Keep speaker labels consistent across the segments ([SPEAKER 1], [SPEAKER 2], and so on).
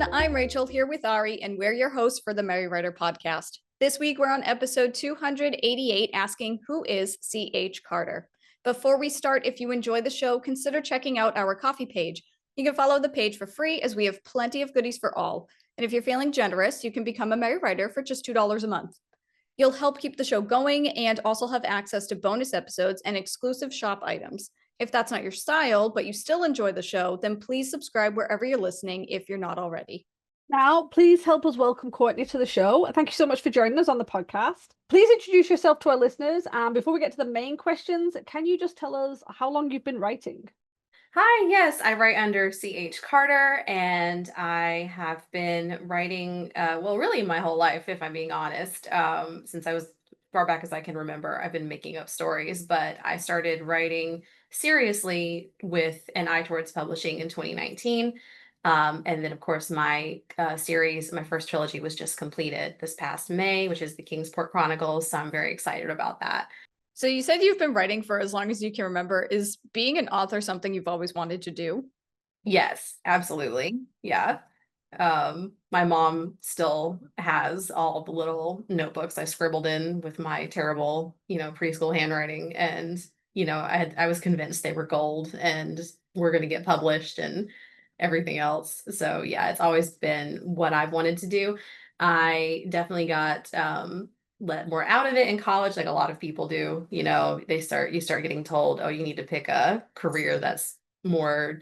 [SPEAKER 1] everyone. I'm Rachel here with Ari, and we're your hosts for the Merry Writer podcast. This week, we're on episode 288 asking, who is C.H. Carter? Before we start, if you enjoy the show, consider checking out our coffee page. You can follow the page for free as we have plenty of goodies for all. And if you're feeling generous, you can become a Merry Writer for just $2 a month. You'll help keep the show going and also have access to bonus episodes and exclusive shop items. If that's not your style, but you still enjoy the show, then please subscribe wherever you're listening if you're not already.
[SPEAKER 2] Now, please help us welcome Courtney to the show. Thank you so much for joining us on the podcast. Please introduce yourself to our listeners. And before we get to the main questions, can you just tell us how long you've been writing?
[SPEAKER 3] Hi, yes, I write under C.H. Carter, and I have been writing, really my whole life, if I'm being honest, since I was far back as I can remember. I've been making up stories, but I started writing seriously with an eye towards publishing in 2019. And then, of course, my series, my first trilogy was just completed this past May, which is the Kingsport Chronicles. So I'm very excited about that.
[SPEAKER 1] So you said you've been writing for as long as you can remember. Is being an author something you've always wanted to do?
[SPEAKER 3] Yes, absolutely. Yeah. My mom still has all the little notebooks I scribbled in with my terrible, preschool handwriting. And, I was convinced they were gold and were going to get published and everything else. So yeah, it's always been what I've wanted to do. I definitely got, let more out of it in college, like a lot of people do. You start getting told, oh, you need to pick a career that's more,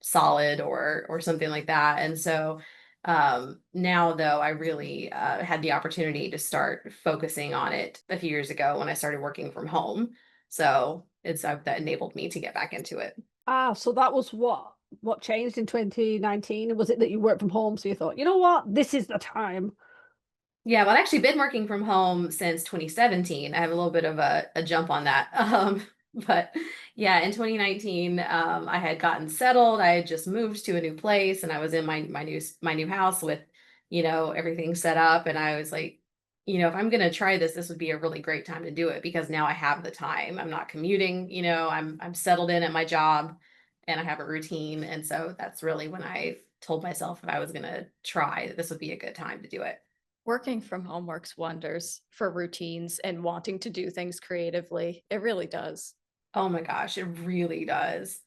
[SPEAKER 3] solid or something like that. And so now though I really had the opportunity to start focusing on it a few years ago when I started working from home. So that enabled me to get back into it.
[SPEAKER 2] So that was what changed in 2019? Was it that you worked from home, so you thought, you know what, this is the time?
[SPEAKER 3] Yeah, well, I've actually been working from home since 2017. I have a little bit of a jump on that. But yeah, in 2019, I had gotten settled. I had just moved to a new place and I was in my new house with, everything set up. And I was like, if I'm gonna try this, this would be a really great time to do it because now I have the time. I'm not commuting, I'm settled in at my job and I have a routine. And so that's really when I told myself if I was gonna try, that this would be a good time to do it.
[SPEAKER 1] Working from home works wonders for routines and wanting to do things creatively. It really does.
[SPEAKER 3] Oh my gosh, it really does.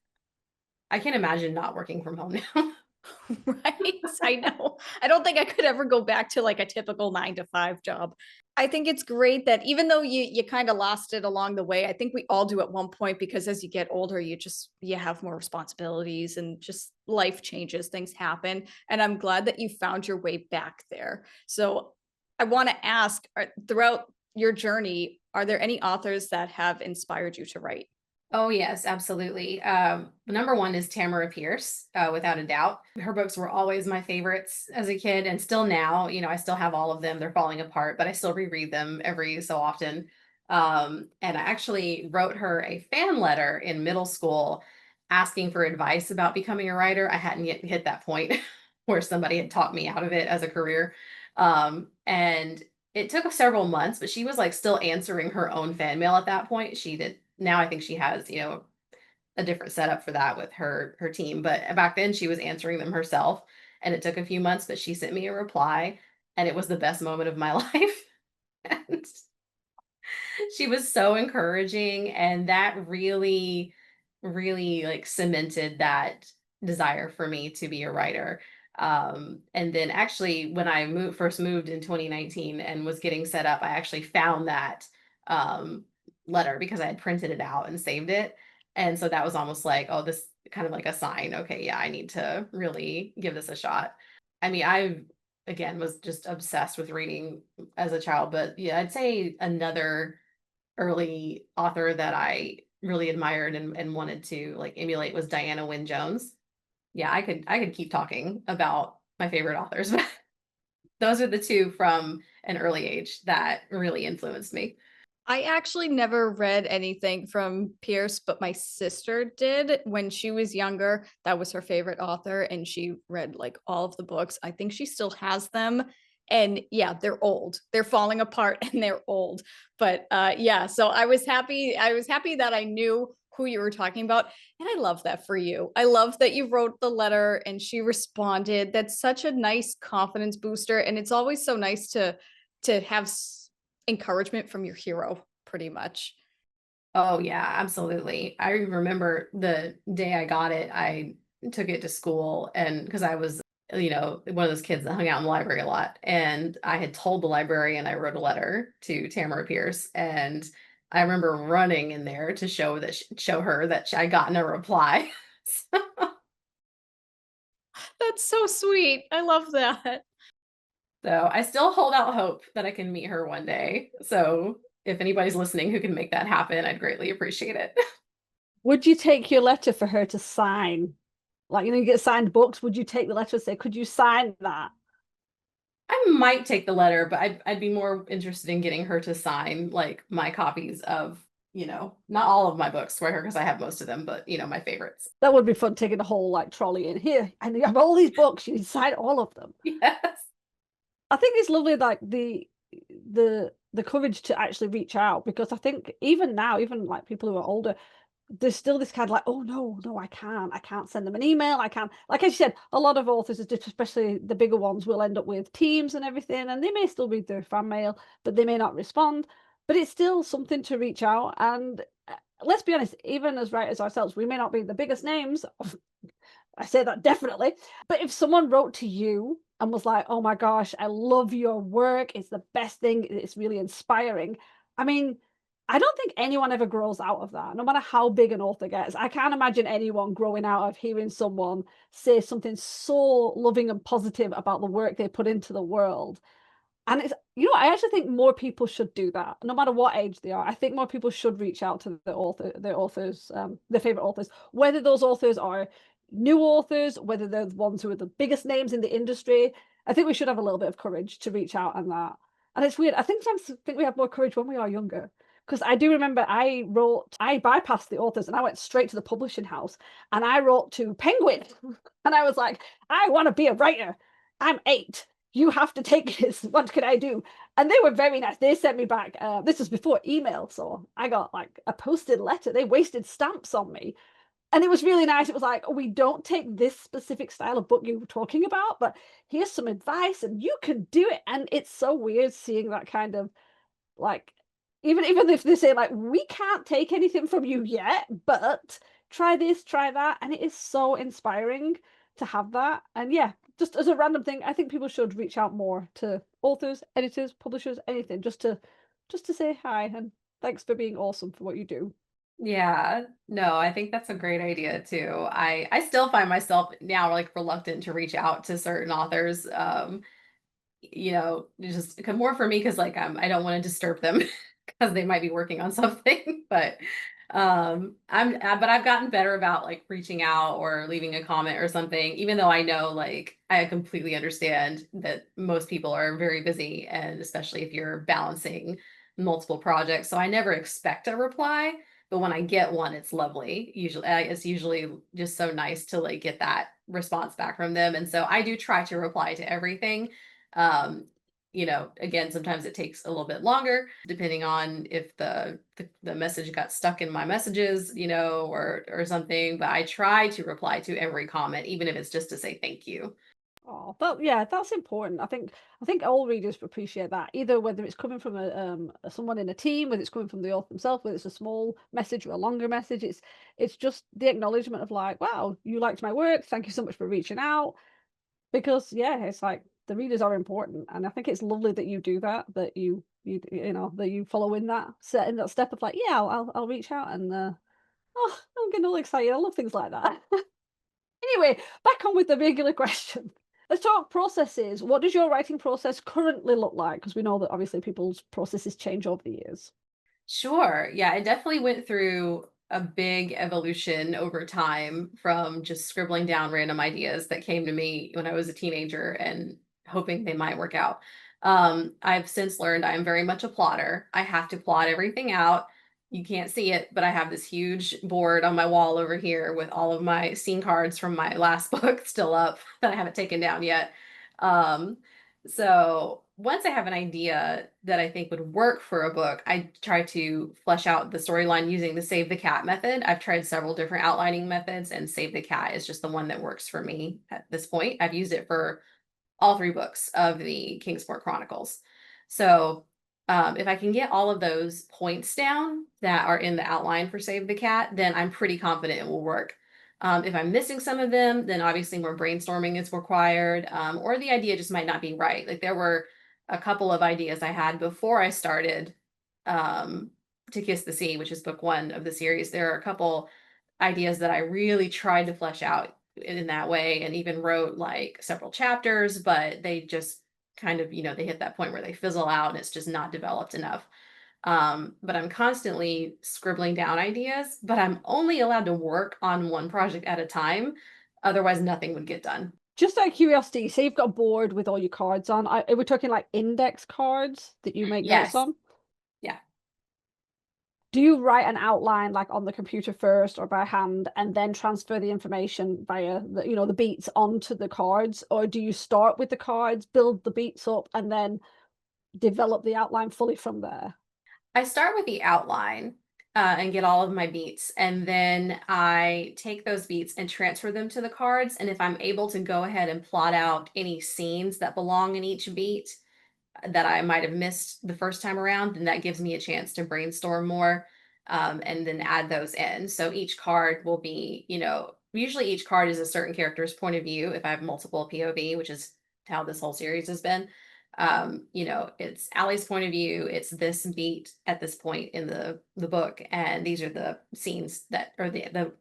[SPEAKER 3] I can't imagine not working from home now.
[SPEAKER 1] Right? I know. I don't think I could ever go back to like a typical 9 to 5 job. I think it's great that even though you kind of lost it along the way, I think we all do at one point because as you get older, you have more responsibilities and just life changes, things happen. And I'm glad that you found your way back there. So I want to ask, throughout your journey, are there any authors that have inspired you to write?
[SPEAKER 3] Oh, yes, absolutely. Number one is Tamora Pierce, without a doubt. Her books were always my favorites as a kid, and still now, I still have all of them. They're falling apart, but I still reread them every so often. And I actually wrote her a fan letter in middle school asking for advice about becoming a writer. I hadn't yet hit that point where somebody had talked me out of it as a career. And it took several months, but she was like still answering her own fan mail at that point. She did now I think she has, a different setup for that with her team. But back then she was answering them herself. And it took a few months, but she sent me a reply and it was the best moment of my life. And she was so encouraging. And that really, really like cemented that desire for me to be a writer. And then actually when I first moved in 2019 and was getting set up, I actually found that letter because I had printed it out and saved it. And so that was almost like, oh, this kind of like a sign. Okay, yeah, I need to really give this a shot. I mean, I again was just obsessed with reading as a child, but yeah, I'd say another early author that I really admired and wanted to like emulate was Diana Wynne Jones. Yeah, I could keep talking about my favorite authors, but those are the two from an early age that really influenced me.
[SPEAKER 1] I actually never read anything from Pierce, but my sister did when she was younger. That was her favorite author, and she read like all of the books. I think she still has them. And yeah, they're old. They're falling apart and they're old. But yeah, so I was happy that I knew who you were talking about. And I love that for you. I love that you wrote the letter and she responded. That's such a nice confidence booster. And it's always so nice to have encouragement from your hero, pretty much.
[SPEAKER 3] Oh yeah, absolutely. I remember the day I got it, I took it to school, and because I was, one of those kids that hung out in the library a lot, and I had told the librarian I wrote a letter to Tamora Pierce, and I remember running in there to show her that I gotten a reply.
[SPEAKER 1] That's so sweet. I love that.
[SPEAKER 3] So I still hold out hope that I can meet her one day. So if anybody's listening who can make that happen, I'd greatly appreciate it.
[SPEAKER 2] Would you take your letter for her to sign? Like, you get signed books. Would you take the letter and say, could you sign that?
[SPEAKER 3] I might take the letter, but I'd be more interested in getting her to sign like my copies of, not all of my books for her because I have most of them, but my favorites.
[SPEAKER 2] That would be fun, taking a whole like trolley in here. And you have all these books, you sign all of them.
[SPEAKER 3] Yes.
[SPEAKER 2] I think it's lovely, like the courage to actually reach out, because I think even now, even like people who are older, there's still this kind of like, oh no, I can't send them an email. I can't, like I said, a lot of authors, especially the bigger ones, will end up with teams and everything, and they may still read their fan mail, but they may not respond. But it's still something to reach out. And let's be honest, even as writers ourselves, we may not be the biggest names. I say that definitely. But if someone wrote to you and was like, oh my gosh, I love your work, it's the best thing, it's really inspiring. I mean, I don't think anyone ever grows out of that, no matter how big an author gets. I can't imagine anyone growing out of hearing someone say something so loving and positive about the work they put into the world. And it's, I actually think more people should do that, no matter what age they are. I think more people should reach out to their authors, their favorite authors, whether those authors are new authors, whether they're the ones who are the biggest names in the industry. I think we should have a little bit of courage to reach out on that. And it's weird. I think sometimes we have more courage when we are younger. Because I do remember I bypassed the authors and I went straight to the publishing house and I wrote to Penguin. And I was like, I want to be a writer. I'm 8. You have to take this. What can I do? And they were very nice. They sent me back. This was before email, so I got like a posted letter. They wasted stamps on me. And it was really nice. It was like, oh, we don't take this specific style of book you were talking about, but here's some advice and you can do it. And it's so weird seeing that kind of like, even if they say like, we can't take anything from you yet, but try this, try that. And it is so inspiring to have that. And yeah, just as a random thing, I think people should reach out more to authors, editors, publishers, anything, just to say hi and thanks for being awesome for what you do.
[SPEAKER 3] Yeah, no, I think that's a great idea too. I still find myself now like reluctant to reach out to certain authors. Just more for me because like I don't want to disturb them because they might be working on something. But I've gotten better about like reaching out or leaving a comment or something, even though I know like I completely understand that most people are very busy, and especially if you're balancing multiple projects. So I never expect a reply, but when I get one, it's lovely. It's usually just so nice to like get that response back from them. And so I do try to reply to everything. Um, again, sometimes it takes a little bit longer depending on if the message got stuck in my messages, or something, but I try to reply to every comment, even if it's just to say thank you.
[SPEAKER 2] Oh, that's important. I think all readers appreciate that, either whether it's coming from someone in a team, whether it's coming from the author themselves, whether it's a small message or a longer message. It's just the acknowledgement of like, wow, you liked my work. Thank you so much for reaching out. Because yeah, it's like the readers are important, and I think it's lovely that you do that. That that you follow in that step of like, yeah, I'll reach out and oh, I'm getting all excited. I love things like that. Anyway, back on with the regular question. Let's talk processes. What does your writing process currently look like? Because we know that obviously people's processes change over the years.
[SPEAKER 3] Sure. Yeah, I definitely went through a big evolution over time from just scribbling down random ideas that came to me when I was a teenager and hoping they might work out. I've since learned I am very much a plotter. I have to plot everything out. You can't see it, but I have this huge board on my wall over here with all of my scene cards from my last book still up that I haven't taken down yet. Um, so once I have an idea that I think would work for a book, I try to flesh out the storyline using the Save the Cat method. I've tried several different outlining methods, and Save the Cat is just the one that works for me at this point. I've used it for all 3 books of the Kingsport Chronicles. So if I can get all of those points down that are in the outline for Save the Cat, then I'm pretty confident it will work. If I'm missing some of them, then obviously more brainstorming is required, or the idea just might not be right. Like there were a couple of ideas I had before I started To Kiss the Sea, which is book 1 of the series. There are a couple ideas that I really tried to flesh out in that way, and even wrote like several chapters, but they just kind of, they hit that point where they fizzle out and it's just not developed enough. But I'm constantly scribbling down ideas, but I'm only allowed to work on one project at a time. Otherwise, nothing would get done.
[SPEAKER 2] Just out of curiosity, say you've got a board with all your cards on. We're talking like index cards that you make notes
[SPEAKER 3] Yes.
[SPEAKER 2] on.
[SPEAKER 3] Yeah.
[SPEAKER 2] Do you write an outline like on the computer first or by hand and then transfer the information via the beats onto the cards? Or do you start with the cards, build the beats up, and then develop the outline fully from there?
[SPEAKER 3] I start with the outline and get all of my beats, and then I take those beats and transfer them to the cards. And if I'm able to go ahead and plot out any scenes that belong in each beat that I might have missed the first time around, then that gives me a chance to brainstorm more, and then add those in. So each card will be, usually each card is a certain character's point of view. If I have multiple POV, which is how this whole series has been, it's Allie's point of view. It's this beat at this point in the book, and these are the scenes that, or the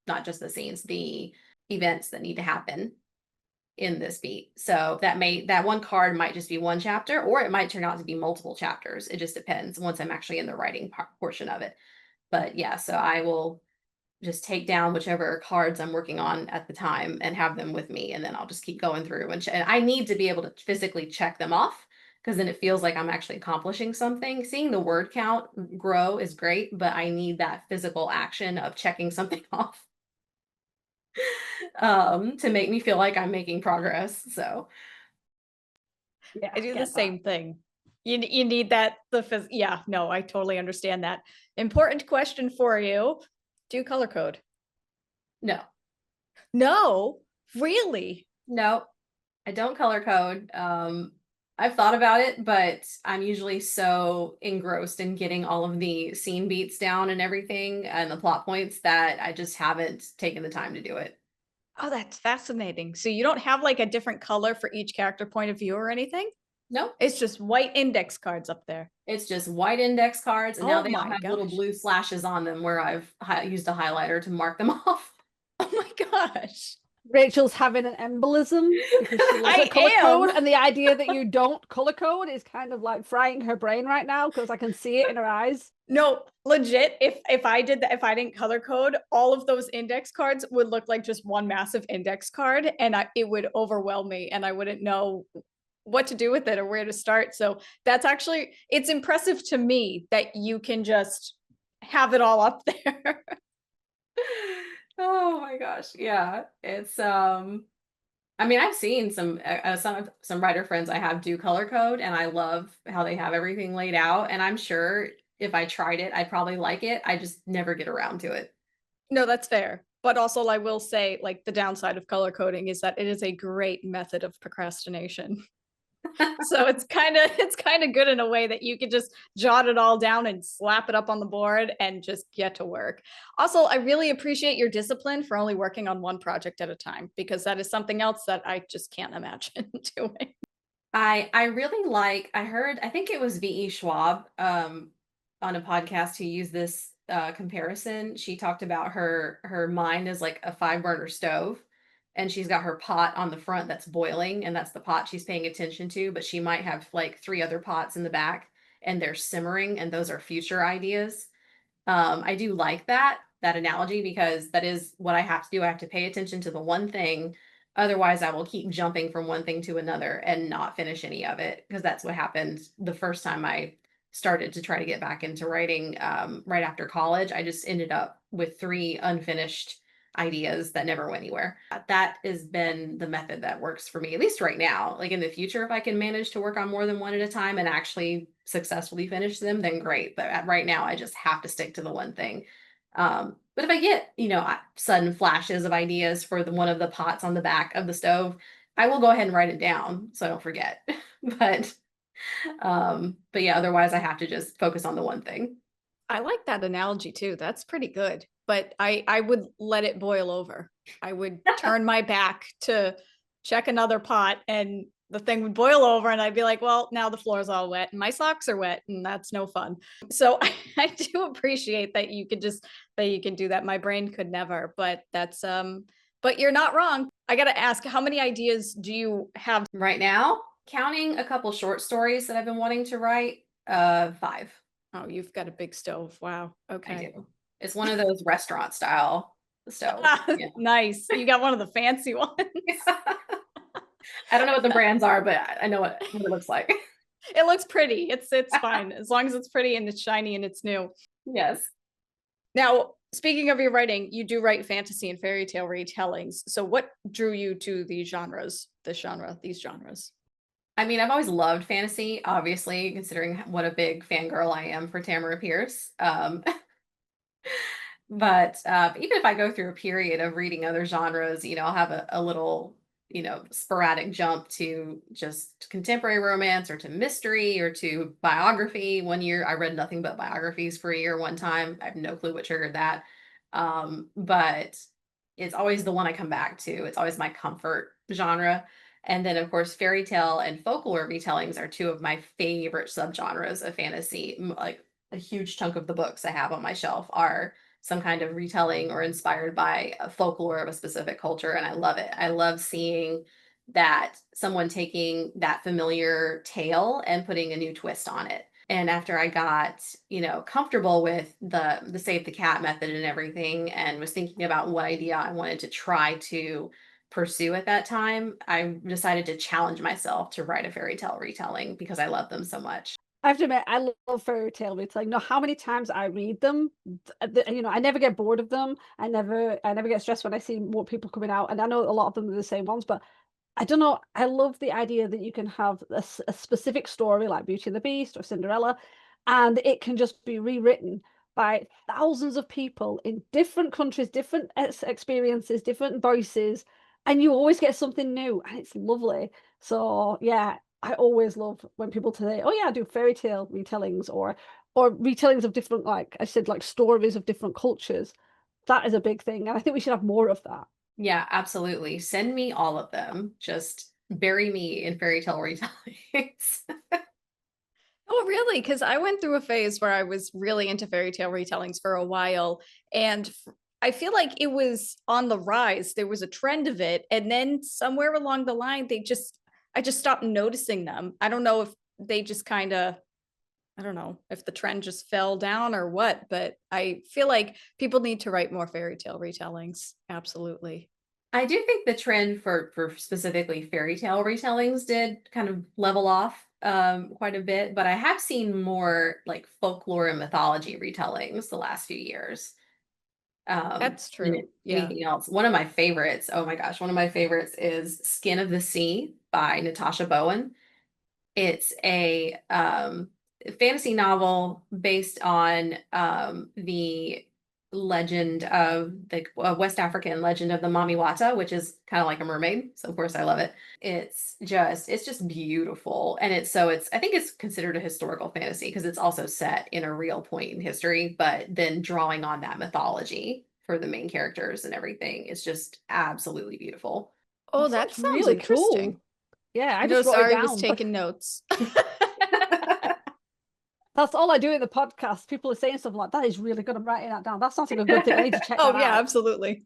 [SPEAKER 3] not just the scenes, the events that need to happen in this beat. So that one card might just be one chapter, or it might turn out to be multiple chapters. It just depends once I'm actually in the writing portion of it. But yeah, so I will just take down whichever cards I'm working on at the time and have them with me, and then I'll just keep going through and I need to be able to physically check them off, because then it feels like I'm actually accomplishing something. Seeing the word count grow is great, but I need that physical action of checking something off to make me feel like I'm making progress. So
[SPEAKER 2] Yeah,
[SPEAKER 1] I do the
[SPEAKER 2] get that.
[SPEAKER 1] same thing. You need that yeah, no, I totally understand that. Important question for you. Do you color code?
[SPEAKER 3] no,
[SPEAKER 1] No, really?
[SPEAKER 3] no, I don't color code. I've thought about it, but I'm usually so engrossed in getting all of the scene beats down and everything and the plot points that I just haven't taken the time to do it.
[SPEAKER 1] Oh, that's fascinating. So you don't have like a different color for each character point of view or anything?
[SPEAKER 3] No,
[SPEAKER 1] It's just white index cards up there.
[SPEAKER 3] it's just white index cards, and now
[SPEAKER 1] Oh
[SPEAKER 3] they all
[SPEAKER 1] my
[SPEAKER 3] have little
[SPEAKER 1] gosh.
[SPEAKER 3] blue slashes on them where I've used a highlighter to mark them off.
[SPEAKER 1] Oh my gosh.
[SPEAKER 2] Rachel's having an embolism because she loves her
[SPEAKER 1] I
[SPEAKER 2] color code,
[SPEAKER 1] am.
[SPEAKER 2] and the idea that you don't color code is kind of like frying her brain right now because I can see it in her eyes.
[SPEAKER 1] No, legit, if I did that, if I didn't color code, all of those index cards would look like just one massive index card, and it would overwhelm me, and I wouldn't know what to do with it or where to start. So that's actually, it's impressive to me that you can just have it all up there.
[SPEAKER 3] Oh my gosh. Yeah. It's I mean, I've seen some writer friends I have do color code, and I love how they have everything laid out, and I'm sure if I tried it, I'd probably like it. I just never get around to it.
[SPEAKER 1] No, that's fair. But also, I will say, like, the downside of color coding is that it is a great method of procrastination. So it's kind of good in a way that you could just jot it all down and slap it up on the board and just get to work. Also, I really appreciate your discipline for only working on one project at a time, because that is something else that I just can't imagine doing.
[SPEAKER 3] I really like, I think it was V.E. Schwab on a podcast who used this comparison. She talked about her mind as like a 5 burner stove, and she's got her pot on the front that's boiling, and that's the pot she's paying attention to, but she might have like 3 other pots in the back, and they're simmering, and those are future ideas. I do like that analogy, because that is what I have to do. I have to pay attention to the one thing. Otherwise, I will keep jumping from one thing to another and not finish any of it, because that's what happened the first time I started to try to get back into writing right after college. I just ended up with 3 unfinished ideas that never went anywhere. That has been the method that works for me, at least right now. Like in the future, if I can manage to work on more than one at a time and actually successfully finish them, then great. But right now, I just have to stick to the one thing. But if I get, sudden flashes of ideas for one of the pots on the back of the stove, I will go ahead and write it down so I don't forget. but but yeah, otherwise I have to just focus on the one thing.
[SPEAKER 1] I like that analogy too. That's pretty good. But I would let it boil over. I would turn my back to check another pot and the thing would boil over and I'd be like, well, now the floor is all wet and my socks are wet and that's no fun. So I do appreciate that you can do that. My brain could never, but but you're not wrong. I got to ask, how many ideas do you have
[SPEAKER 3] right now? Counting a couple short stories that I've been wanting to write, 5.
[SPEAKER 1] Oh, you've got a big stove. Wow. Okay.
[SPEAKER 3] I do. It's one of those restaurant style stoves. Yeah.
[SPEAKER 1] Nice. You got one of the fancy ones.
[SPEAKER 3] I don't know what the brands are, but I know what it looks like.
[SPEAKER 1] It looks pretty. It's fine as long as it's pretty and it's shiny and it's new.
[SPEAKER 3] Yes.
[SPEAKER 1] Now, speaking of your writing, you do write fantasy and fairy tale retellings. So what drew you to these genres?
[SPEAKER 3] I mean, I've always loved fantasy, obviously, considering what a big fangirl I am for Tamora Pierce. But even if I go through a period of reading other genres, I'll have a little, sporadic jump to just contemporary romance or to mystery or to biography. One year I read nothing but biographies for a year one time. I have no clue what triggered that. But it's always the one I come back to. It's always my comfort genre. And then, of course, fairy tale and folklore retellings are two of my favorite subgenres of fantasy. Like a huge chunk of the books I have on my shelf are some kind of retelling or inspired by a folklore of a specific culture. And I love it. I love seeing that someone taking that familiar tale and putting a new twist on it. And after I got, comfortable with the save the cat method and everything, and was thinking about what idea I wanted to try to pursue at that time, I decided to challenge myself to write a fairy tale retelling because I love them so much.
[SPEAKER 2] I have to admit, I love fairy tale retelling. No, how many times I read them, I never get bored of them. I never get stressed when I see more people coming out. And I know a lot of them are the same ones, but I don't know. I love the idea that you can have a specific story like Beauty and the Beast or Cinderella, and it can just be rewritten by thousands of people in different countries, different experiences, different voices, and you always get something new, and it's lovely. So yeah, I always love when people say, "Oh yeah, I do fairy tale retellings or retellings of different, like I said, like stories of different cultures." That is a big thing, and I think we should have more of that.
[SPEAKER 3] Yeah, absolutely. Send me all of them. Just bury me in fairy tale retellings.
[SPEAKER 1] Oh, really? Because I went through a phase where I was really into fairy tale retellings for a while. And I feel like it was on the rise. There was a trend of it. And then somewhere along the line, I just stopped noticing them. I don't know if they just kind of, I don't know if the trend just fell down or what, but I feel like people need to write more fairy tale retellings. Absolutely.
[SPEAKER 3] I do think the trend for specifically fairy tale retellings did kind of level off quite a bit, but I have seen more like folklore and mythology retellings the last few years.
[SPEAKER 1] That's
[SPEAKER 3] Than
[SPEAKER 1] true. Yeah.
[SPEAKER 3] anything else. One of my favorites, oh my gosh, one of my favorites is Skin of the Sea by Natasha Bowen. It's a fantasy novel based on the legend of the West African legend of the Mami Wata, which is kind of like a mermaid. So of course I love it. It's just beautiful. And I think it's considered a historical fantasy because it's also set in a real point in history, but then drawing on that mythology for the main characters and everything is just absolutely beautiful.
[SPEAKER 1] Oh,
[SPEAKER 2] That
[SPEAKER 1] that
[SPEAKER 2] sounds
[SPEAKER 1] sounds
[SPEAKER 2] really cool.
[SPEAKER 1] interesting.
[SPEAKER 2] Yeah, I
[SPEAKER 1] I know
[SPEAKER 2] just wrote it
[SPEAKER 1] Sari was
[SPEAKER 2] down.
[SPEAKER 1] taking notes.
[SPEAKER 2] That's all I do in the podcast. People are saying stuff like that is really good. I'm writing that down. That sounds like a good thing. I need to check
[SPEAKER 1] Oh,
[SPEAKER 2] that
[SPEAKER 1] yeah,
[SPEAKER 2] out.
[SPEAKER 1] absolutely.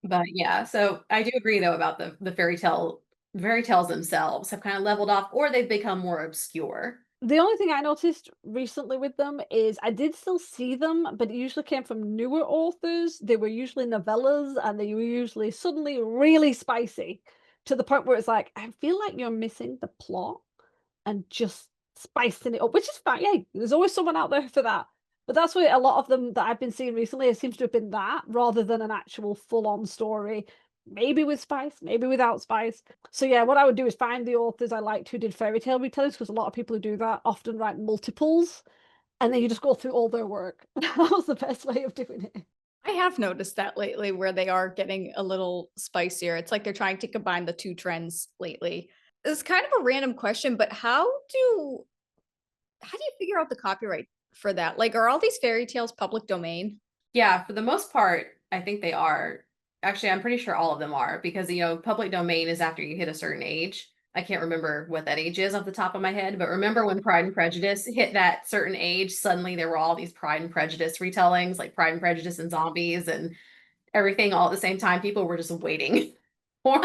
[SPEAKER 3] But yeah, so I do agree though about the fairy tales themselves have kind of leveled off or they've become more obscure.
[SPEAKER 2] The only thing I noticed recently with them is I did still see them, but it usually came from newer authors. They were usually novellas and they were usually suddenly really spicy to the point where it's like, I feel like you're missing the plot and just spicing it up, which is fine. Yeah, there's always someone out there for that. But that's where a lot of them that I've been seeing recently, it seems to have been that rather than an actual full-on story, maybe with spice, maybe without spice. So yeah, what I would do is find the authors I liked who did fairy tale retellings, because a lot of people who do that often write multiples, and then you just go through all their work. That was the best way of doing it.
[SPEAKER 1] I have noticed that lately where they are getting a little spicier. It's like they're trying to combine the two trends lately. It's kind of a random question, but how do you figure out the copyright for that? Like, are all these fairy tales public domain?
[SPEAKER 3] Yeah, for the most part, I think they are. Actually, I'm pretty sure all of them are because, public domain is after you hit a certain age. I can't remember what that age is off the top of my head, but remember when Pride and Prejudice hit that certain age, suddenly there were all these Pride and Prejudice retellings, like Pride and Prejudice and zombies and everything all at the same time. People were just waiting for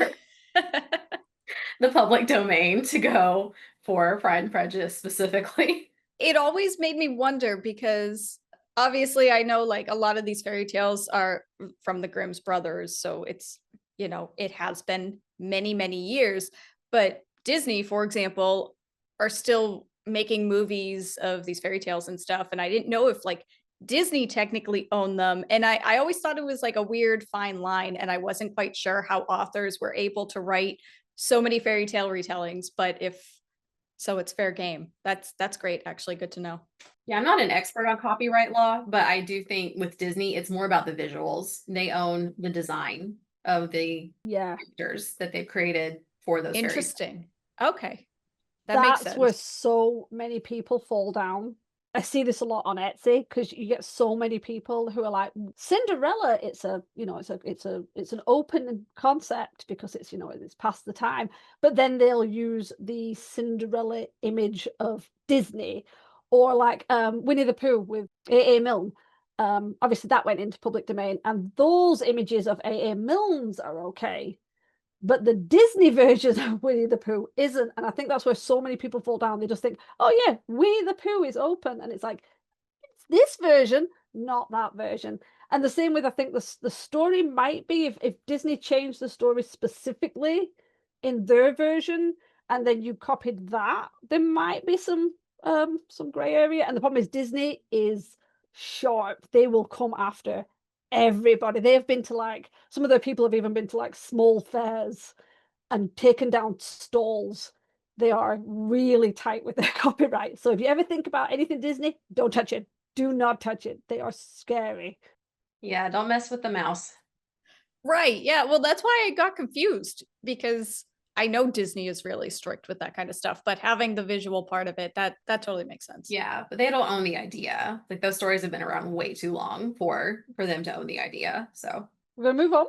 [SPEAKER 3] the public domain to go for Pride and Prejudice specifically.
[SPEAKER 1] It always made me wonder because obviously I know like a lot of these fairy tales are from the Grimm's brothers, so it's, it has been many, many years, but Disney, for example, are still making movies of these fairy tales and stuff, and I didn't know if like Disney technically owned them, and I always thought it was like a weird fine line, and I wasn't quite sure how authors were able to write so many fairy tale retellings, but if so, it's fair game. That's great, actually, good to know.
[SPEAKER 3] Yeah, I'm not an expert on copyright law, but I do think with Disney, it's more about the visuals. They own the design of the
[SPEAKER 2] Yeah.
[SPEAKER 3] characters that they've created for those fairies.
[SPEAKER 1] Interesting. Okay. That makes
[SPEAKER 2] That's where
[SPEAKER 1] sense.
[SPEAKER 2] so many people fall down. I see this a lot on Etsy because you get so many people who are like, Cinderella, it's an open concept because it's past the time. But then they'll use the Cinderella image of Disney, or like Winnie the Pooh with A.A. Milne. Obviously that went into public domain, and those images of A.A. Milne's are okay. But the Disney version of Winnie the Pooh isn't. And I think that's where so many people fall down. They just think, oh yeah, Winnie the Pooh is open. And it's like, it's this version, not that version. And the same with, I think the story might be, if Disney changed the story specifically in their version, and then you copied that, there might be some gray area. And the problem is Disney is sharp. They will come after everybody. They have been to like, some of their people have even been to like small fairs and taken down stalls. They are really tight with their copyright. So if you ever think about anything Disney, don't touch it. Do not touch it. They are scary.
[SPEAKER 3] Yeah, don't mess with the mouse.
[SPEAKER 1] Right. Yeah. Well, that's why I got confused because I know Disney is really strict with that kind of stuff, but having the visual part of it, that totally makes sense.
[SPEAKER 3] Yeah, but they don't own the idea. Like those stories have been around way too long for them to own the idea. So
[SPEAKER 2] We're going to move on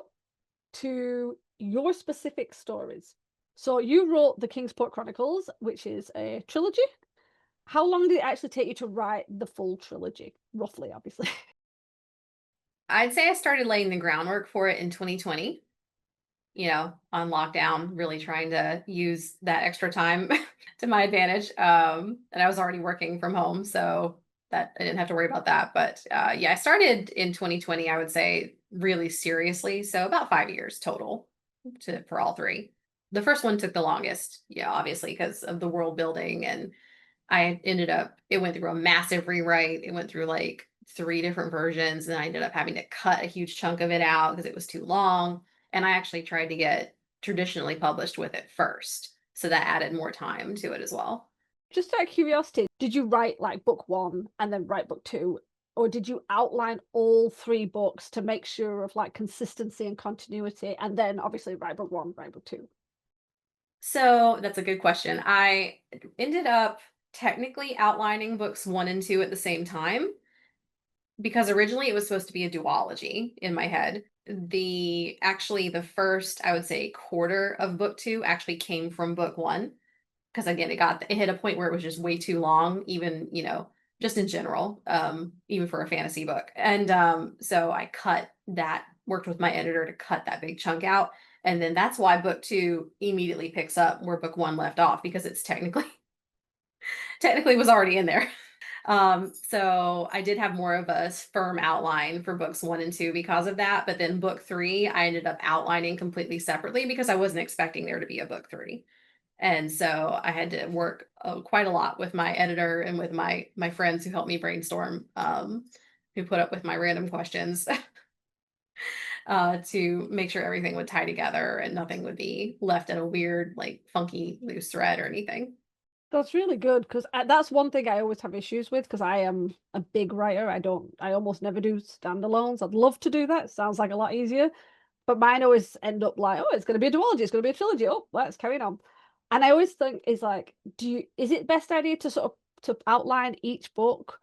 [SPEAKER 2] to your specific stories. So you wrote the Kingsport Chronicles, which is a trilogy. How long did it actually take you to write the full trilogy? Roughly, obviously.
[SPEAKER 3] I'd say I started laying the groundwork for it in 2020, on lockdown, really trying to use that extra time to my advantage. And I was already working from home, so that I didn't have to worry about that. But yeah, I started in 2020, I would say, really seriously. So about 5 years total for all three. The first one took the longest, yeah, obviously, because of the world building. And it went through a massive rewrite. It went through like 3 different versions, and I ended up having to cut a huge chunk of it out because it was too long. And I actually tried to get traditionally published with it first. So that added more time to it as well.
[SPEAKER 2] Just out of curiosity, did you write like book 1 and then write book 2? Or did you outline all 3 books to make sure of like consistency and continuity, and then obviously write book 1, write book 2?
[SPEAKER 3] So that's a good question. I ended up technically outlining books 1 and 2 at the same time because originally it was supposed to be a duology in my head. The first, I would say, quarter of book 2 actually came from book 1 because again, it hit a point where it was just way too long, even, just in general, even for a fantasy book. And so I worked with my editor to cut that big chunk out. And then that's why book 2 immediately picks up where book 1 left off, because it's technically was already in there. So I did have more of a firm outline for books 1 and 2 because of that. But then book 3, I ended up outlining completely separately because I wasn't expecting there to be a book 3. And so I had to work quite a lot with my editor and with my friends who helped me brainstorm, who put up with my random questions to make sure everything would tie together and nothing would be left in a weird, like funky loose thread or anything.
[SPEAKER 2] That's really good because that's one thing I always have issues with because I am a big writer. I almost never do standalones. I'd love to do that. Sounds like a lot easier. But mine always end up like, oh, it's going to be a duology. It's going to be a trilogy. Oh, let's carry on. And I always think is like, is it best idea to sort of to outline each book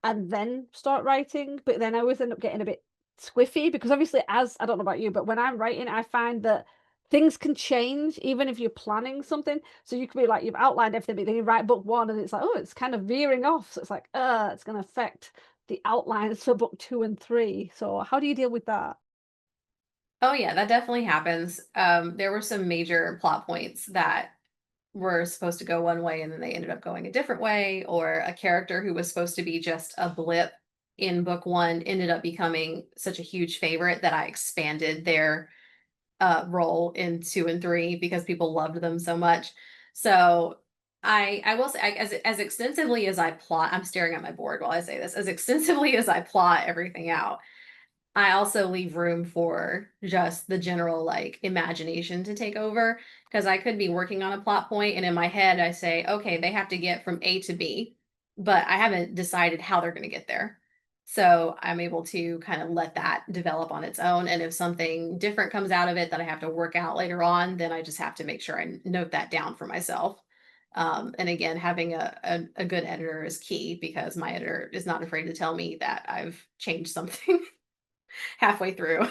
[SPEAKER 2] and then start writing? But then I always end up getting a bit squiffy because obviously, as I don't know about you, but when I'm writing, I find that things can change even if you're planning something. So you could be like, you've outlined everything, but then you write book one and it's like, oh, it's kind of veering off. So it's like, it's going to affect the outlines for book 2 and 3. So how do you deal with that?
[SPEAKER 3] Oh yeah, that definitely happens. There were some major plot points that were supposed to go one way and then they ended up going a different way, or a character who was supposed to be just a blip in book one ended up becoming such a huge favorite that I expanded their role in 2 and 3 because people loved them so much. So I will say as extensively as I plot, I'm staring at my board while I say this, as extensively as I plot everything out, I also leave room for just the general like imagination to take over because I could be working on a plot point and in my head I say, okay, they have to get from A to B, but I haven't decided how they're going to get there. So I'm able to kind of let that develop on its own. And if something different comes out of it that I have to work out later on, then I just have to make sure I note that down for myself. And again, having a good editor is key because my editor is not afraid to tell me that I've changed something halfway through.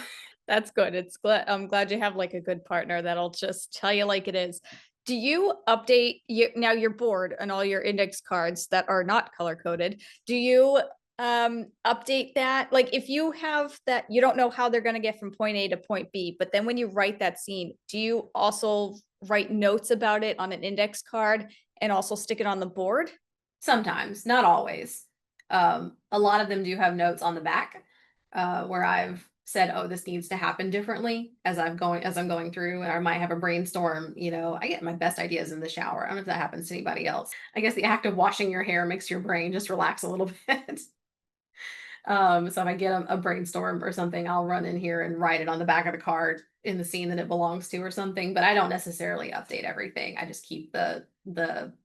[SPEAKER 1] That's good. I'm glad you have like a good partner that'll just tell you like it is. Do you update your board and all your index cards that are not color coded? Do you update that? Like if you have that you don't know how they're going to get from point A to point B, but then when you write that scene, do you also write notes about it on an index card and also stick it on the board?
[SPEAKER 3] Sometimes, not always. A lot of them do have notes on the back where I've said, "Oh, this needs to happen differently" as I'm going through. Or I might have a brainstorm. I get my best ideas in the shower. I don't know if that happens to anybody else. I guess the act of washing your hair makes your brain just relax a little bit. So if I get a brainstorm or something, I'll run in here and write it on the back of the card in the scene that it belongs to or something. But I don't necessarily update everything. I just keep the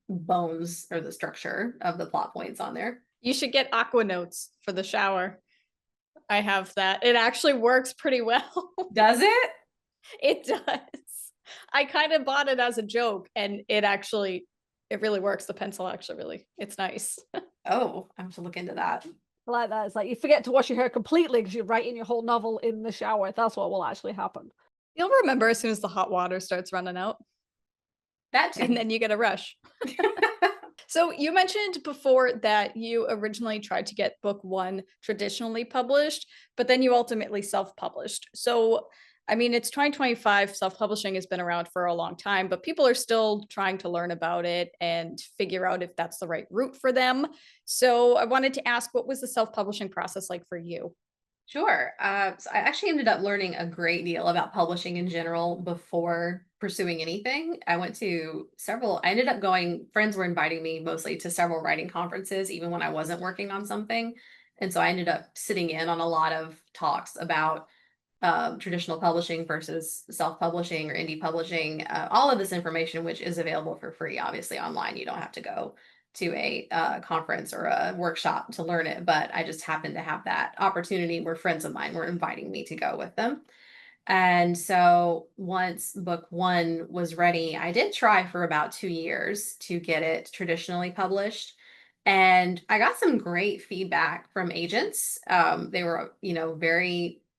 [SPEAKER 3] bones or the structure of the plot points on there.
[SPEAKER 1] You should get aqua notes for the shower. I have that. It actually works pretty well.
[SPEAKER 3] Does it?
[SPEAKER 1] It does. I kind of bought it as a joke and it really works. The pencil actually it's nice.
[SPEAKER 3] Oh, I have to look into that.
[SPEAKER 2] I like that. It's like you forget to wash your hair completely because you're writing your whole novel in the shower. That's what will actually happen.
[SPEAKER 1] You'll remember as soon as the hot water starts running out
[SPEAKER 3] That too.
[SPEAKER 1] and then you get a rush. So you mentioned before that you originally tried to get book one traditionally published, but then you ultimately self-published. So, I mean, it's 2025, self-publishing has been around for a long time, but people are still trying to learn about it and figure out if that's the right route for them. So I wanted to ask, what was the self-publishing process like for you?
[SPEAKER 3] Sure. So I actually ended up learning a great deal about publishing in general before pursuing anything. I ended up friends were inviting me mostly to several writing conferences, even when I wasn't working on something. And so I ended up sitting in on a lot of talks about traditional publishing versus self-publishing or indie publishing, all of this information, which is available for free, obviously online. You don't have to go to a conference or a workshop to learn it, but I just happened to have that opportunity where friends of mine were inviting me to go with them. And so once book one was ready, I did try for about 2 years to get it traditionally published. And I got some great feedback from agents. They were,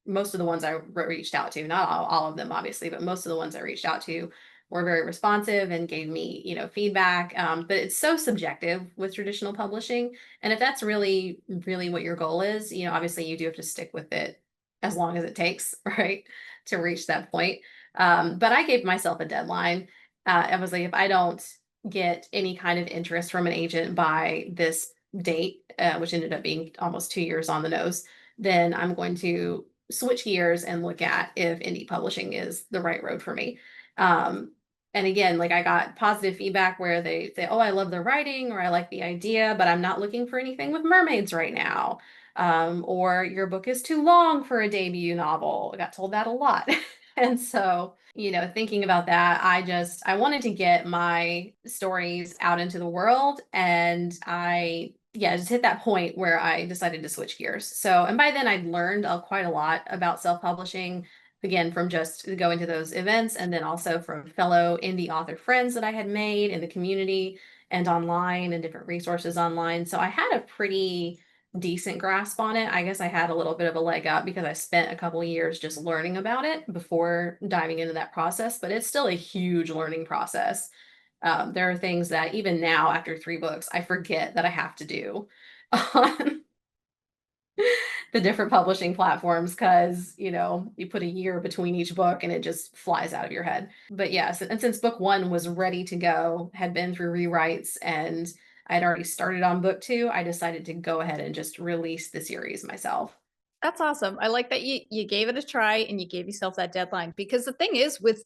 [SPEAKER 3] most of the ones I reached out to, not all of them, obviously, but most of the ones I reached out to were very responsive and gave me, feedback. But it's so subjective with traditional publishing. And if that's really, really what your goal is, obviously you do have to stick with it as long as it takes, right, to reach that point. But I gave myself a deadline. I was like, if I don't get any kind of interest from an agent by this date, which ended up being almost 2 years on the nose, then I'm going to switch gears and look at if indie publishing is the right road for me. Um, And again, like I got positive feedback where they say, oh, I love the writing or I like the idea, but I'm not looking for anything with mermaids right now. Or your book is too long for a debut novel. I got told that a lot. And so, thinking about that, I wanted to get my stories out into the world. And just hit that point where I decided to switch gears. So, and by then I'd learned quite a lot about self-publishing, again, from just going to those events and then also from fellow indie author friends that I had made in the community and online and different resources online. So I had a pretty decent grasp on it. I guess I had a little bit of a leg up because I spent a couple of years just learning about it before diving into that process, but it's still a huge learning process. There are things that even now, after 3 books, I forget that I have to do on the different publishing platforms because you put a year between each book and it just flies out of your head. But yes, and since book 1 was ready to go, had been through rewrites, and I'd already started on book 2, I decided to go ahead and just release the series myself.
[SPEAKER 1] That's awesome. I like that you gave it a try and you gave yourself that deadline, because the thing is with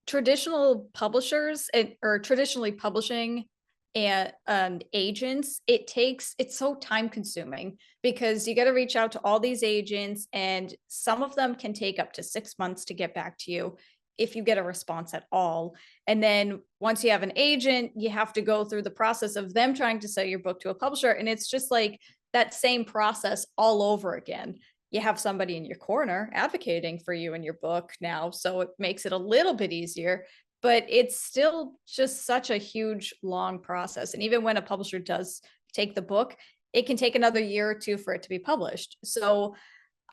[SPEAKER 1] traditional publishers or traditionally publishing and agents, it's so time consuming because you got to reach out to all these agents, and some of them can take up to 6 months to get back to you if you get a response at all. And then once you have an agent, you have to go through the process of them trying to sell your book to a publisher, and it's just like that same process all over again. You have somebody in your corner advocating for you in your book now, so it makes it a little bit easier, but it's still just such a huge long process. And even when a publisher does take the book, it can take another year or two for it to be published. So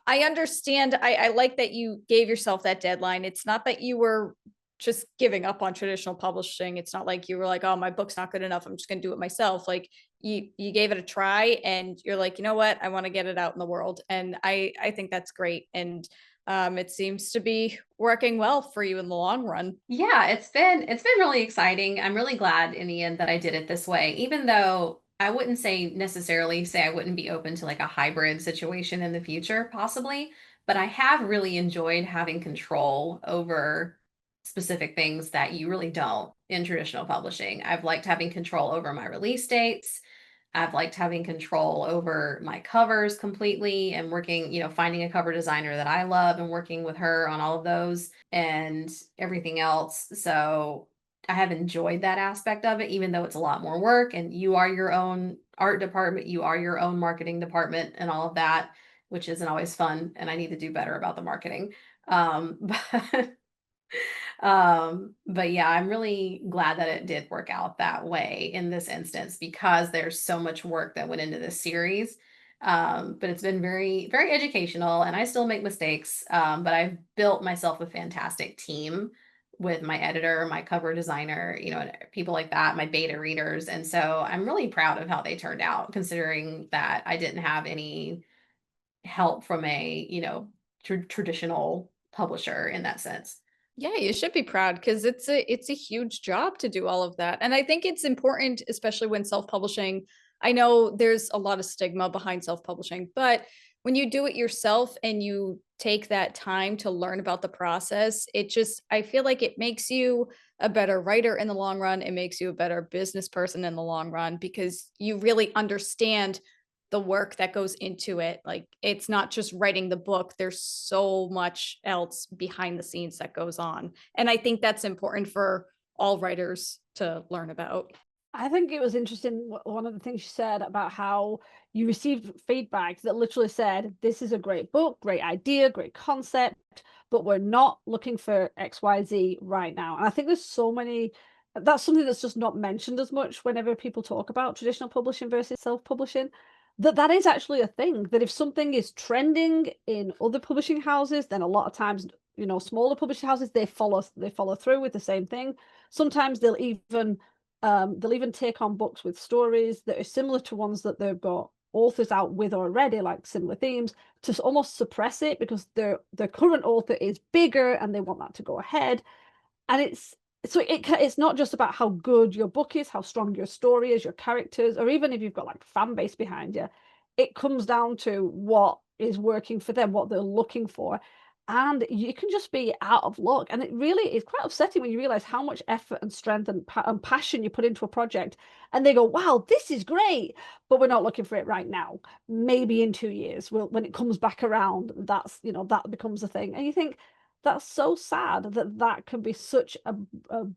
[SPEAKER 1] I understand. I like that you gave yourself that deadline. It's not that you were just giving up on traditional publishing. It's not like you were like, oh, my book's not good enough, I'm just going to do it myself. Like you gave it a try and you're like, you know what, I want to get it out in the world. And I think that's great. And it seems to be working well for you in the long run.
[SPEAKER 3] Yeah, it's been really exciting. I'm really glad in the end that I did it this way, even though I wouldn't necessarily say I wouldn't be open to like a hybrid situation in the future, possibly, but I have really enjoyed having control over specific things that you really don't in traditional publishing. I've liked having control over my release dates. I've liked having control over my covers completely and working, finding a cover designer that I love and working with her on all of those and everything else. So I have enjoyed that aspect of it, even though it's a lot more work and you are your own art department, you are your own marketing department and all of that, which isn't always fun. And I need to do better about the marketing. But but yeah, I'm really glad that it did work out that way in this instance because there's so much work that went into this series. But it's been very, very educational and I still make mistakes. But I've built myself a fantastic team with my editor, my cover designer, and people like that, my beta readers. And so I'm really proud of how they turned out, considering that I didn't have any help from a, traditional publisher in that sense.
[SPEAKER 1] Yeah, you should be proud because it's a huge job to do all of that. And I think it's important, especially when self-publishing. I know there's a lot of stigma behind self-publishing, but when you do it yourself and you take that time to learn about the process, I feel like it makes you a better writer in the long run. It makes you a better business person in the long run because you really understand the work that goes into it. Like it's not just writing the book. There's so much else behind the scenes that goes on. And I think that's important for all writers to learn about.
[SPEAKER 2] I think it was interesting, one of the things you said about how you received feedback that literally said, this is a great book, great idea, great concept, but we're not looking for XYZ right now. And I think there's so many, that's something that's just not mentioned as much whenever people talk about traditional publishing versus self-publishing, that is actually a thing, that if something is trending in other publishing houses, then a lot of times, smaller publishing houses, they follow through with the same thing. Sometimes they'll even take on books with stories that are similar to ones that they've got authors out with already, like similar themes, to almost suppress it because their current author is bigger and they want that to go ahead. And it's not just about how good your book is, how strong your story is, your characters, or even if you've got like fan base behind you. It comes down to what is working for them, what they're looking for. and you can just be out of luck. And it really is quite upsetting when you realize how much effort and strength and passion you put into a project, and they go, wow, this is great, but we're not looking for it right now. Maybe in 2 years, when it comes back around, that's, that becomes a thing. And you think, that's so sad that that can be such a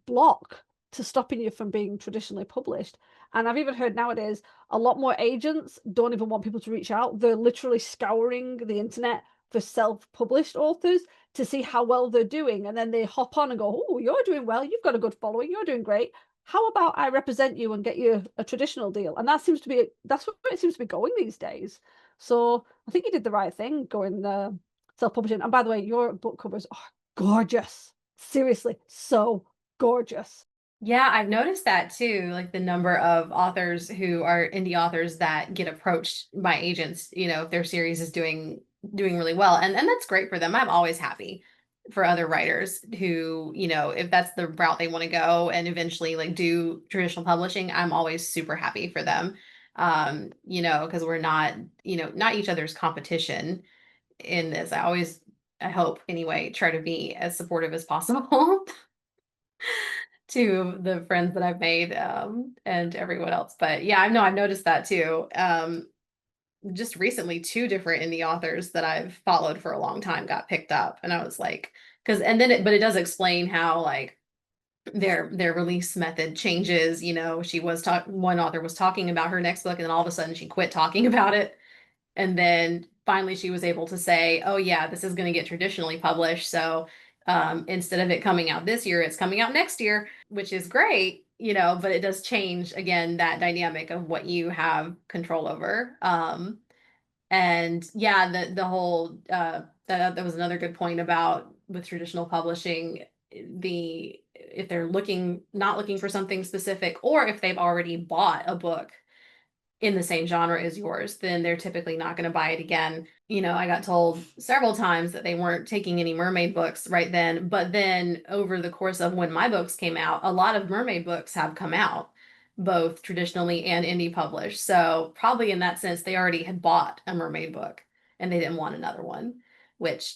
[SPEAKER 2] block to stopping you from being traditionally published. And I've even heard nowadays a lot more agents don't even want people to reach out. They're literally scouring the internet for self-published authors to see how well they're doing. And then they hop on and go, oh, you're doing well. You've got a good following. You're doing great. How about I represent you and get you a traditional deal? And that's what it seems to be going these days. So I think you did the right thing going self-publishing. And by the way, your book covers are gorgeous. Seriously, so gorgeous.
[SPEAKER 3] Yeah, I've noticed that too, like the number of authors who are indie authors that get approached by agents, if their series is doing really well. And that's great for them. I'm always happy for other writers who, if that's the route they want to go and eventually like do traditional publishing, I'm always super happy for them. Because we're not, not each other's competition in this. I hope anyway, try to be as supportive as possible to the friends that I've made, and everyone else. But yeah, I know I've noticed that too. Just recently, two different indie authors that I've followed for a long time got picked up, and I was like, but it does explain how like their release method changes. One author was talking about her next book, and then all of a sudden she quit talking about it. And then finally she was able to say, oh yeah, this is going to get traditionally published. So instead of it coming out this year, it's coming out next year, which is great, but it does change again that dynamic of what you have control over. And yeah, the whole that was another good point about with traditional publishing, if they're not looking for something specific, or if they've already bought a book in the same genre as yours, then they're typically not going to buy it again. I got told several times that they weren't taking any mermaid books right then, but then over the course of when my books came out, a lot of mermaid books have come out, both traditionally and indie published. So probably in that sense, they already had bought a mermaid book and they didn't want another one, which,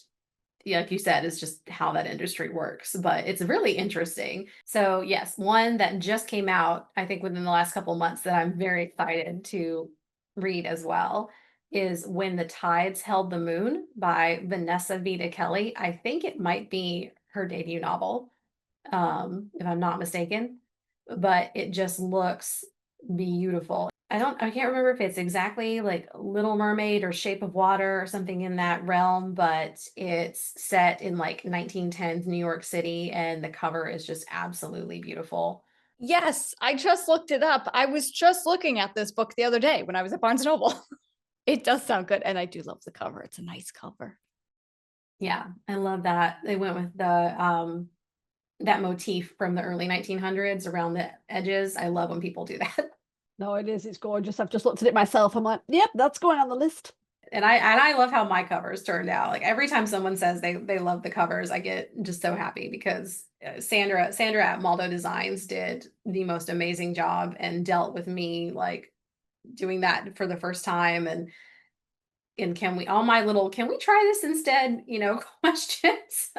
[SPEAKER 3] yeah, like you said, is just how that industry works, but it's really interesting. So yes, one that just came out, I think within the last couple of months that I'm very excited to read as well is When the Tides Held the Moon by Vanessa Vita Kelly. I think it might be her debut novel, if I'm not mistaken, but it just looks beautiful. I can't remember if it's exactly like Little Mermaid or Shape of Water or something in that realm, but it's set in like 1910s New York City, and the cover is just absolutely beautiful.
[SPEAKER 1] Yes, I just looked it up. I was just looking at this book the other day when I was at Barnes & Noble. It does sound good, and I do love the cover. It's a nice cover.
[SPEAKER 3] Yeah, I love that. They went with the that motif from the early 1900s around the edges. I love when people do that.
[SPEAKER 2] No, it is. It's gorgeous. I've just looked at it myself. I'm like, yep, that's going on the list.
[SPEAKER 3] And I love how my covers turned out. Like every time someone says they love the covers, I get just so happy because Sandra at Maldo Designs did the most amazing job and dealt with me like doing that for the first time, and can we try this instead, questions.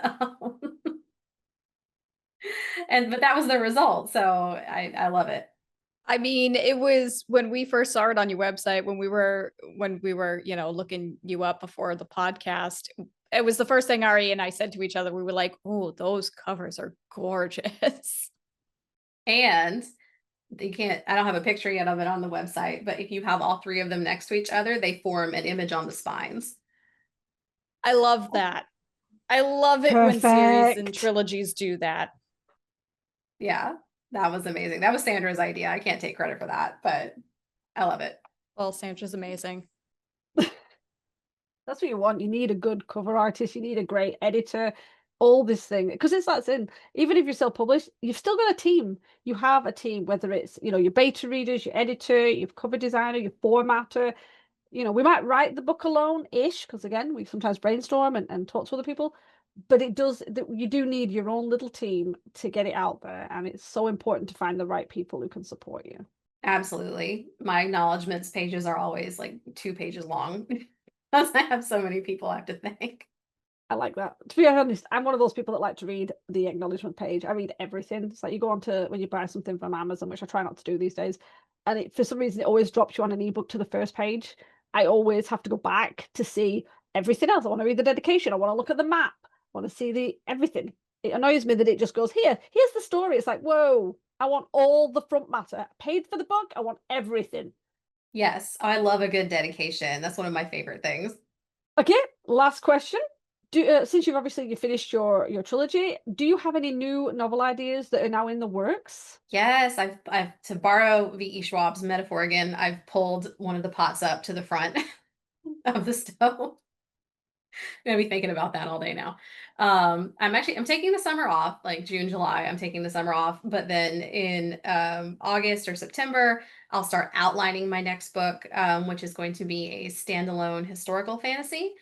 [SPEAKER 3] But that was the result. So I love it.
[SPEAKER 1] I mean, it was when we first saw it on your website, when we were, looking you up before the podcast. It was the first thing Ari and I said to each other. We were like, "Oh, those covers are gorgeous."
[SPEAKER 3] And I don't have a picture yet of it on the website, but if you have all three of them next to each other, they form an image on the spines.
[SPEAKER 1] I love that. I love it when series and
[SPEAKER 2] Perfect.
[SPEAKER 1] trilogies do that.
[SPEAKER 3] Yeah, that was amazing. That was Sandra's idea. I can't take credit for that, but I love it.
[SPEAKER 1] Well, Sandra's amazing.
[SPEAKER 2] That's what you want. You need a good cover artist. You need a great editor. All this thing, because even if you're self-published, you've still got a team. You have a team, whether it's your beta readers, your editor, your cover designer, your formatter. We might write the book alone-ish, because again, we sometimes brainstorm and talk to other people. But you do need your own little team to get it out there, and it's so important to find the right people who can support you.
[SPEAKER 3] Absolutely. My acknowledgments pages are always like 2 pages long because I have so many people I have to thank.
[SPEAKER 2] I like that. To be honest, I'm one of those people that like to read the acknowledgement page. I read everything. It's like you go on to when you buy something from Amazon, which I try not to do these days, and for some reason it always drops you on an ebook to the first page. I always have to go back to see everything else. I want to read the dedication. I want to look at the map. I want to see the everything. It annoys me that it just goes here's the story. It's like, whoa, I want all the front matter. I paid for the book. I want everything.
[SPEAKER 3] Yes, I love a good dedication. That's one of my favorite things.
[SPEAKER 2] Okay, last question. Since you finished your trilogy, do you have any new novel ideas that are now in the works?
[SPEAKER 3] Yes, I've to borrow V.E. Schwab's metaphor again, I've pulled one of the pots up to the front of the stove. I'm gonna be thinking about that all day now. I'm taking the summer off, like June, July. I'm taking the summer off, but then in August or September, I'll start outlining my next book, which is going to be a standalone historical fantasy.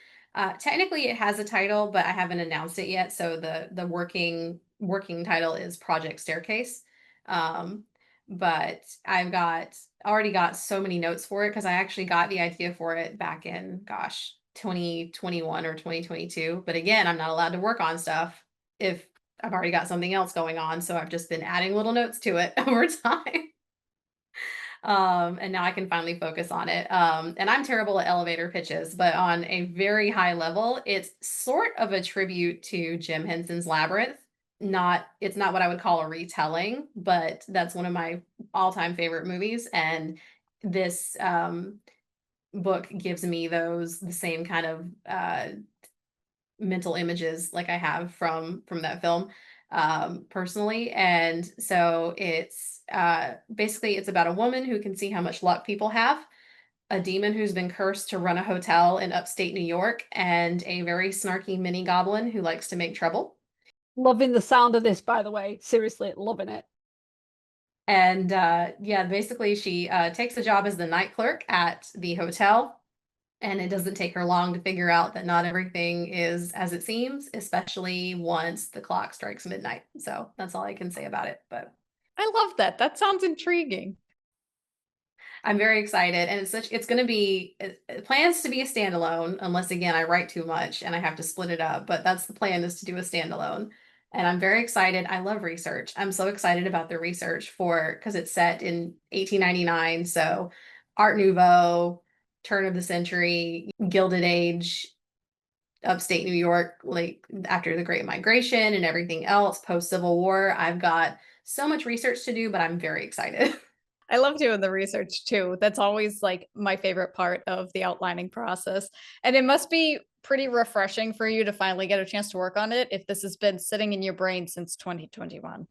[SPEAKER 3] Technically, it has a title, but I haven't announced it yet. So the working title is Project Staircase. Um, but already got so many notes for it because I actually got the idea for it back in, gosh, 2021 or 2022. But again, I'm not allowed to work on stuff if I've already got something else going on. So I've just been adding little notes to it over time. And now I can finally focus on it. And I'm terrible at elevator pitches, but on a very high level, it's sort of a tribute to Jim Henson's Labyrinth. It's not what I would call a retelling, but that's one of my all-time favorite movies. And this book gives me the same kind of mental images like I have from that film personally. And so it's basically it's about a woman who can see how much luck people have, a demon who's been cursed to run a hotel in upstate New York, and a very snarky mini goblin who likes to make trouble.
[SPEAKER 2] Loving the sound of this, by the way. Seriously, loving it.
[SPEAKER 3] And yeah, basically she takes a job as the night clerk at the hotel. And it doesn't take her long to figure out that not everything is as it seems, especially once the clock strikes midnight. So that's all I can say about it. But
[SPEAKER 1] I love that. That sounds intriguing.
[SPEAKER 3] I'm very excited. And it's going to be, it plans to be a standalone, unless again, I write too much and I have to split it up. But that's the plan, is to do a standalone. And I'm very excited. I love research. I'm so excited about the research because it's set in 1899. So Art Nouveau, turn of the century, Gilded Age, upstate New York, like after the Great Migration and everything else, post Civil War. I've got so much research to do, but I'm very excited.
[SPEAKER 1] I love doing the research too. That's always like my favorite part of the outlining process. And it must be pretty refreshing for you to finally get a chance to work on it if this has been sitting in your brain since 2021.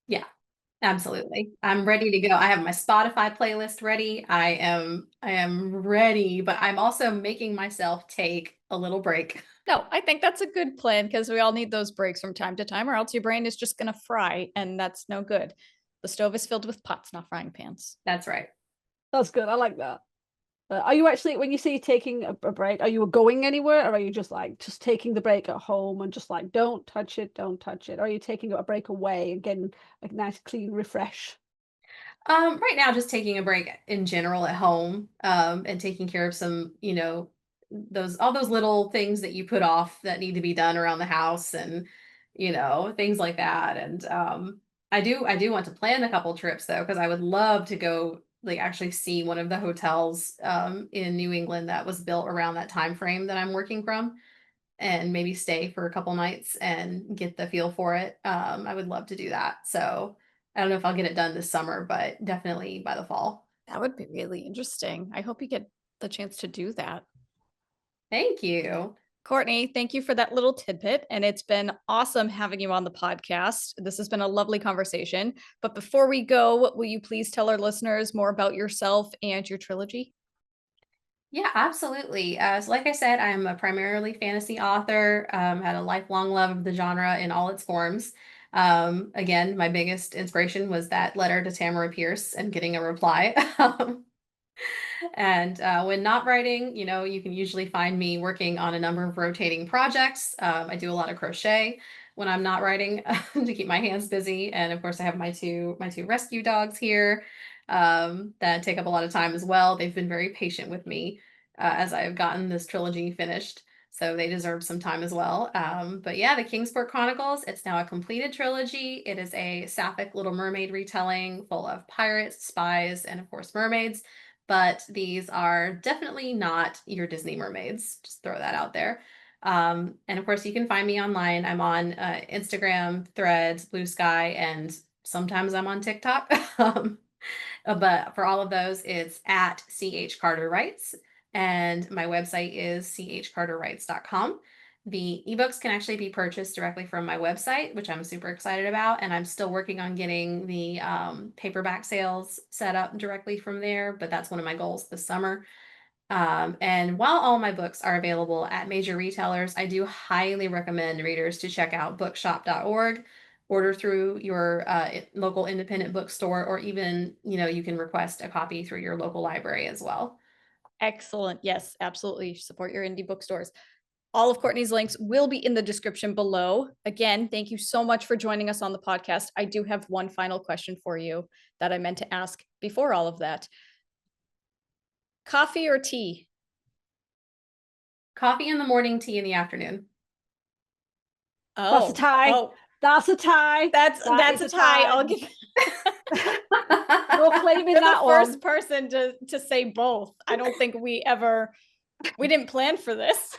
[SPEAKER 3] Yeah, absolutely. I'm ready to go. I have my Spotify playlist ready. I am ready, but I'm also making myself take a little break.
[SPEAKER 1] No, I think that's a good plan because we all need those breaks from time to time, or else your brain is just going to fry, and that's no good. The stove is filled with pots, not frying pans.
[SPEAKER 3] That's right.
[SPEAKER 2] That's good. I like that. Are you actually, when you say taking a break, are you going anywhere, or are you just taking the break at home and just like, don't touch it, don't touch it? Or are you taking a break away and getting a nice clean refresh?
[SPEAKER 3] Right now, just taking a break in general at home, and taking care of some, all those little things that you put off that need to be done around the house, and things like that. And I do want to plan a couple trips though, because I would love to go like actually see one of the hotels in New England that was built around that time frame that I'm working from, and maybe stay for a couple nights and get the feel for it. I would love to do that. So I don't know if I'll get it done this summer, but definitely by the fall.
[SPEAKER 1] That would be really interesting. I hope you get the chance to do that.
[SPEAKER 3] Thank you.
[SPEAKER 1] Courtney, thank you for that little tidbit. And it's been awesome having you on the podcast. This has been a lovely conversation. But before we go, will you please tell our listeners more about yourself and your trilogy?
[SPEAKER 3] Yeah, absolutely. So like I said, I'm a primarily fantasy author, had a lifelong love of the genre in all its forms. Again, my biggest inspiration was that letter to Tamora Pierce and getting a reply. And when not writing, you can usually find me working on a number of rotating projects. I do a lot of crochet when I'm not writing to keep my hands busy. And of course, I have my two rescue dogs here that take up a lot of time as well. They've been very patient with me as I have gotten this trilogy finished. So they deserve some time as well. But yeah, the Kingsport Chronicles, it's now a completed trilogy. It is a sapphic Little Mermaid retelling full of pirates, spies, and of course mermaids. But these are definitely not your Disney mermaids. Just throw that out there. And of course, you can find me online. I'm on Instagram, Threads, Blue Sky, and sometimes I'm on TikTok. But for all of those, it's at CH Carter Writes. And my website is chcarterwrites.com. The ebooks can actually be purchased directly from my website, which I'm super excited about. And I'm still working on getting the paperback sales set up directly from there, but that's one of my goals this summer. And while all my books are available at major retailers, I do highly recommend readers to check out bookshop.org, order through your local independent bookstore, or even, you can request a copy through your local library as well.
[SPEAKER 1] Excellent. Yes, absolutely. Support your indie bookstores. All of Courtney's links will be in the description below. Again, thank you so much for joining us on the podcast. I do have one final question for you that I meant to ask before all of that. Coffee or tea?
[SPEAKER 3] Coffee in the morning, tea in the afternoon.
[SPEAKER 1] Oh,
[SPEAKER 2] That's a tie.
[SPEAKER 1] Oh,
[SPEAKER 2] That's a tie.
[SPEAKER 1] that's
[SPEAKER 2] That is
[SPEAKER 1] a tie. I'll give
[SPEAKER 2] No claiming
[SPEAKER 1] You're
[SPEAKER 2] that
[SPEAKER 1] the first
[SPEAKER 2] one.
[SPEAKER 1] person to say both. I don't think we didn't plan for this.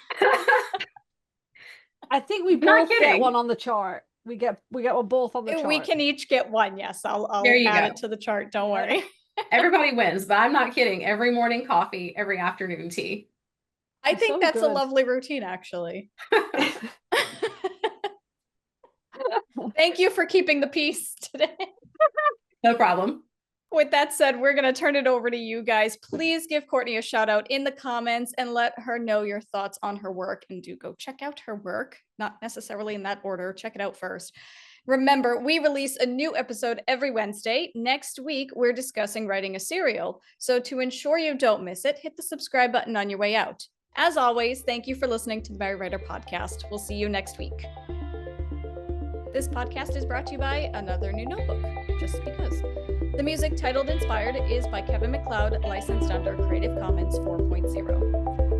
[SPEAKER 2] I think we
[SPEAKER 3] Not
[SPEAKER 2] both get
[SPEAKER 3] kidding.
[SPEAKER 2] one on the chart. We get one both on the chart.
[SPEAKER 1] We can each get one. Yes, I'll
[SPEAKER 3] There you
[SPEAKER 1] add
[SPEAKER 3] go.
[SPEAKER 1] it to the chart. Don't worry.
[SPEAKER 3] Everybody wins, but I'm not kidding. Every morning coffee, every afternoon tea.
[SPEAKER 1] I think
[SPEAKER 2] So
[SPEAKER 1] that's a
[SPEAKER 2] good.
[SPEAKER 1] lovely routine, actually. Thank you for keeping the peace today.
[SPEAKER 3] No problem.
[SPEAKER 1] With that said, we're going to turn it over to you guys. Please give Courtney a shout out in the comments and let her know your thoughts on her work. And do go check out her work, not necessarily in that order. Check it out first. Remember, we release a new episode every Wednesday. Next week, we're discussing writing a serial. So to ensure you don't miss it, hit the subscribe button on your way out. As always, thank you for listening to the Merry Writer Podcast. We'll see you next week. This podcast is brought to you by Another New Notebook, just because. The music titled Inspired is by Kevin MacLeod, licensed under Creative Commons 4.0.